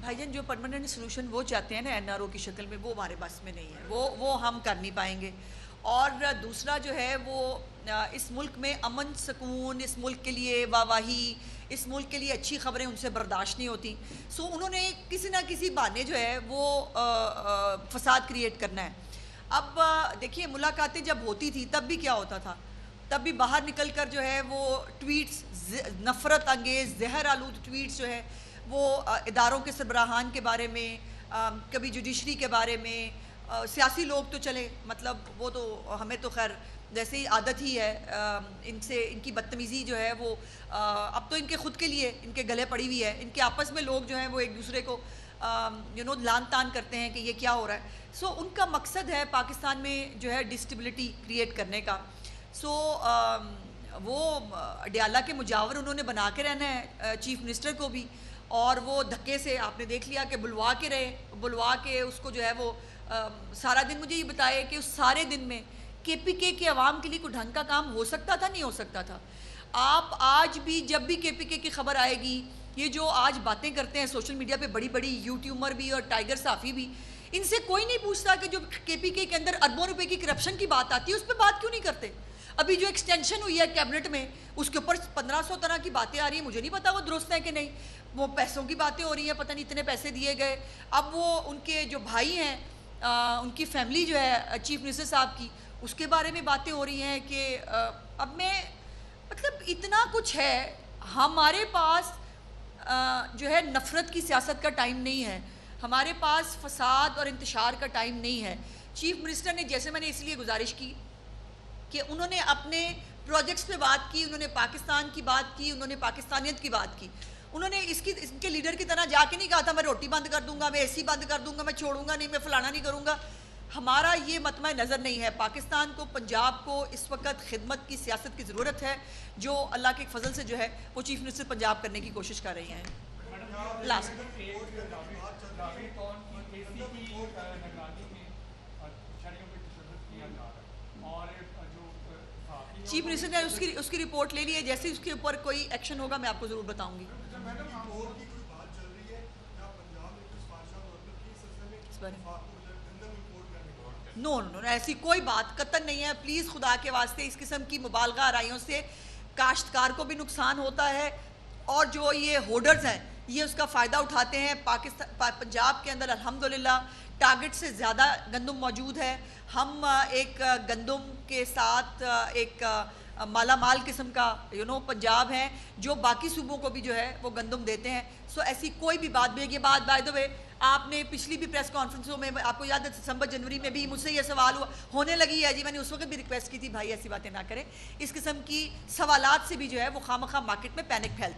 भाईजान जो permanent solution वो चाहते हैं ना एनआरओ की शक्ल में, वो हमारे बस में नहीं है, वो हम कर नहीं पाएंगे। और दूसरा जो है वो इस मुल्क में अमन सुकून, इस मुल्क के लिए वाहवाही, इस मुल्क के लिए अच्छी खबरें उनसे बर्दाश्त नहीं होती। सो उन्होंने किसी ना किसी बहाने जो है वो फसाद क्रिएट करना है। अब देखिए, मुलाकातें जब होती थी तब भी क्या होता था, तब भी बाहर निकल कर जो है वो ट्वीट्स, नफ़रत अंगेज़ जहर आलूद ट्वीट्स जो है वो इदारों के सरबराहान के बारे में, कभी जुडिशरी के बारे में, सियासी लोग तो चले, मतलब वो तो हमें तो खैर जैसे ही आदत ही है इनसे, इनकी बदतमीज़ी जो है वो अब तो इनके ख़ुद के लिए इनके गले पड़ी हुई है। इनके आपस में लोग जो हैं वो एक दूसरे को लान तान करते हैं कि ये क्या हो रहा है। सो उनका मकसद है पाकिस्तान में जो है डिस्टेबिलिटी क्रिएट करने का। सो वो अडयाला के मुजावर उन्होंने बना के रहना है चीफ मिनिस्टर को भी, और वो धक्के से आपने देख लिया कि बुलवा के रहे, बुलवा के उसको जो है वो सारा दिन मुझे ये बताए कि उस सारे दिन में केपीके के अवाम के लिए कोई ढंग का काम हो सकता था, नहीं हो सकता था। आप आज भी जब भी केपीके की खबर आएगी, ये जो आज बातें करते हैं सोशल मीडिया पे बड़ी बड़ी यूट्यूबर भी और टाइगर साफ़ी भी, इनसे कोई नहीं पूछता कि जो केपीके के अंदर अरबों रुपए की करप्शन की बात आती है उस पर बात क्यों नहीं करते। अभी जो एक्सटेंशन हुई है कैबिनेट में उसके ऊपर 1500 तरह की बातें आ रही हैं, मुझे नहीं पता वो दुरुस्त है कि नहीं। वो पैसों की बातें हो रही हैं, पता नहीं इतने पैसे दिए गए। अब वो उनके जो भाई हैं, उनकी फैमिली जो है चीफ मिनिस्टर साहब की, उसके बारे में बातें हो रही हैं कि अब मैं मतलब इतना कुछ है। हमारे पास जो है नफ़रत की सियासत का टाइम नहीं है, हमारे पास फसाद और इंतशार का टाइम नहीं है। चीफ मिनिस्टर ने, जैसे मैंने इसलिए गुजारिश की कि उन्होंने अपने प्रोजेक्ट्स पे बात की, उन्होंने पाकिस्तान की बात की, उन्होंने पाकिस्तानियत की बात की। उन्होंने इसके लीडर की तरह जाके नहीं कहा था मैं रोटी बंद कर दूंगा, मैं एसी बंद कर दूंगा, मैं छोड़ूंगा नहीं, मैं फलाना नहीं करूंगा। हमारा ये मतमा नज़र नहीं है। पाकिस्तान को, पंजाब को इस वक्त खिदमत की सियासत की ज़रूरत है, जो अल्लाह के फजल से जो है वो चीफ मिनिस्टर पंजाब करने की कोशिश कर रही हैं। लास्ट चीफ मिनिस्टर ने उसकी रिपोर्ट ले ली है, जैसे उसके ऊपर कोई एक्शन होगा मैं आपको ज़रूर बताऊंगी। नो नो, ऐसी कोई बात कतन नहीं है। प्लीज़ खुदा के वास्ते, इस किस्म की मुबालगा आराइयों से काश्तकार को भी नुकसान होता है, और जो ये होर्डर्स हैं ये उसका फ़ायदा उठाते हैं। पंजाब के अंदर अल्हम्दुलिल्लाह टारगेट से ज़्यादा गंदम मौजूद है। हम एक गंदम के साथ एक माला माल किस्म का पंजाब है, जो बाकी सूबों को भी जो है वो गंदम देते हैं। सो ऐसी कोई भी बात भी, ये बात बाय द वे आपने पिछली भी प्रेस कॉन्फ्रेंसों में, आपको याद है दिसंबर जनवरी में भी मुझसे ये सवाल हुआ, होने लगी है जी, मैंने उस वक्त भी रिक्वेस्ट की थी भाई ऐसी बातें ना करें। इस किस्म की सवालात से भी जो है वो खामखा मार्केट में पैनिक फैलती है।